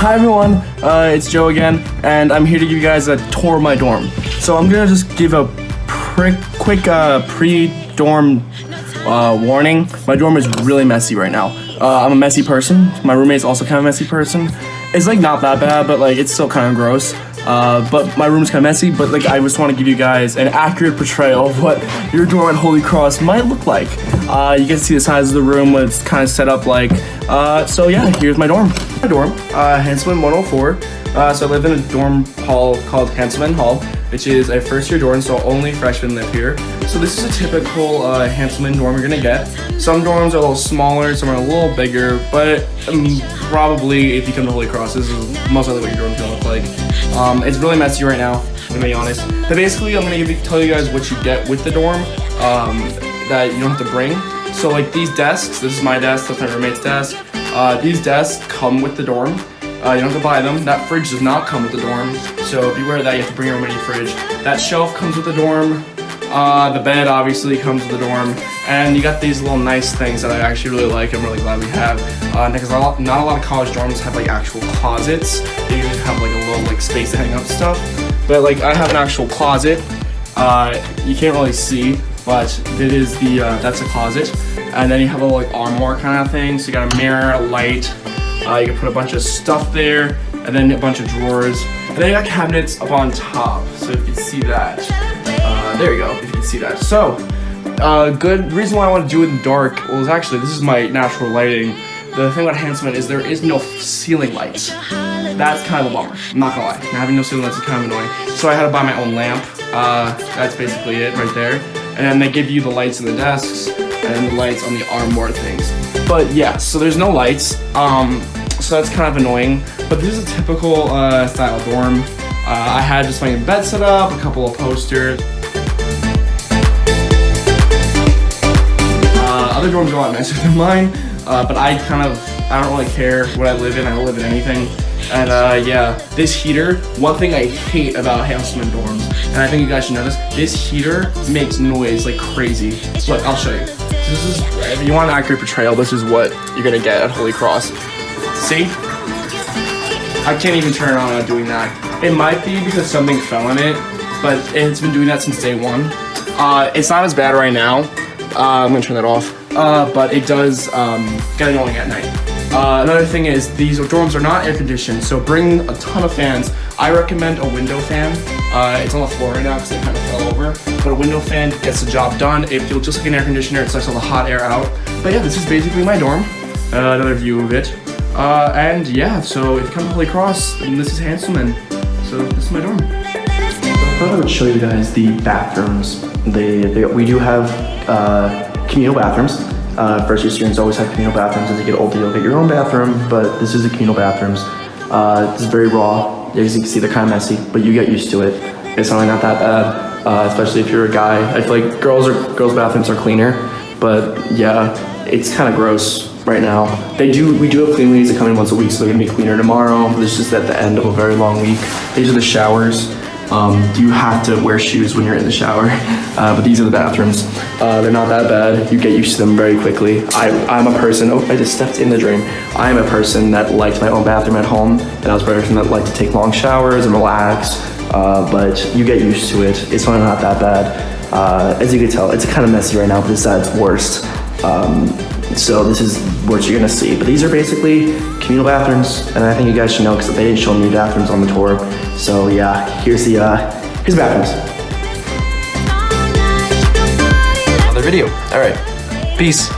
Hi everyone, it's Joe again, and I'm here to give you guys a tour of my dorm. So I'm gonna just give a quick pre-dorm warning. My dorm is really messy right now. I'm a messy person. My roommate's also kind of a messy person. It's like not that bad, but like it's still kind of gross. But my room's kind of messy, but like I just want to give you guys an accurate portrayal of what your dorm at Holy Cross might look like. You can see the size of the room, what it's kind of set up like. So yeah, here's my dorm. My dorm, Hanselman 104. So I live in a dorm hall called Hanselman Hall, which is a first-year dorm, so only freshmen live here. So this is a typical Hanselman dorm you're gonna get. Some dorms are a little smaller, some are a little bigger, but probably if you come to Holy Cross, this is most likely what your dorm's gonna look like. It's really messy right now, I'm gonna be honest. But basically, I'm gonna tell you guys what you get with the dorm that you don't have to bring. So like these desks, this is my desk, that's my roommate's desk. These desks come with the dorm. You don't have to buy them. That fridge does not come with the dorm, so beware of that. You have to bring your own mini fridge. That shelf comes with the dorm. The bed obviously comes with the dorm, and you got these little nice things that I actually really like. I'm really glad we have, because not a lot of college dorms have like actual closets. They usually have like a little like space to hang up stuff, but like I have an actual closet. You can't really see, but it is the that's a closet, and then you have a little like armoire kind of thing. So you got a mirror, a light. You can put a bunch of stuff there, and then a bunch of drawers, and then you got cabinets up on top. So if you can see that, there you go. If you can see that. So, good reason why I want to do it in the dark. Well, is actually this is my natural lighting. The thing about Hanselman is there is no ceiling lights. That's kind of a bummer. I'm not gonna lie. Having no ceiling lights is kind of annoying. So I had to buy my own lamp. That's basically it right there. And then they give you the lights in the desks and the lights on the armoire things. But yeah, so there's no lights. So that's kind of annoying. But this is a typical style dorm. I had just my bed set up, a couple of posters. Other dorms are a lot nicer than mine, but I don't really care what I live in. I don't live in anything. And yeah, this heater, one thing I hate about Hanselman dorms, and I think you guys should know this heater makes noise like crazy. Look, I'll show you. This is, if you want an accurate portrayal, this is what you're gonna get at Holy Cross. See? I can't even turn it on without doing that. It might be because something fell in it, but it's been doing that since day one. It's not as bad right now. I'm gonna turn that off. But it does get annoying at night. Another thing is these dorms are not air conditioned, so bring a ton of fans. I recommend a window fan. It's on the floor right now because it kind of fell over. But a window fan gets the job done. It feels just like an air conditioner. It sucks all the hot air out. But yeah, this is basically my dorm. Another view of it. And yeah, so if you come to Holy Cross, then this is Hanselman. So this is my dorm. I thought I would show you guys the bathrooms. We do have communal bathrooms. First-year students always have communal bathrooms. As you get older, you'll get your own bathroom, but this is the communal bathrooms. This is very raw. As you can see, they're kind of messy, but you get used to it. It's really not that bad, especially if you're a guy. I feel like girls' bathrooms are cleaner, but yeah, it's kind of gross right now. We do have clean ladies that come in once a week, so they're gonna be cleaner tomorrow. This is at the end of a very long week. These are the showers. You have to wear shoes when you're in the shower, but these are the bathrooms. They're not that bad. You get used to them very quickly. I'm a person, oh, I just stepped in the drain. I am a person that liked my own bathroom at home, and I was a person that liked to take long showers and relax, but you get used to it. It's really not that bad. As you can tell, it's kind of messy right now, but it's at its worst. So this is what you're gonna see. But these are basically communal bathrooms, and I think you guys should know because they didn't show me bathrooms on the tour. So yeah, here's the bathrooms. Another video. All right, peace.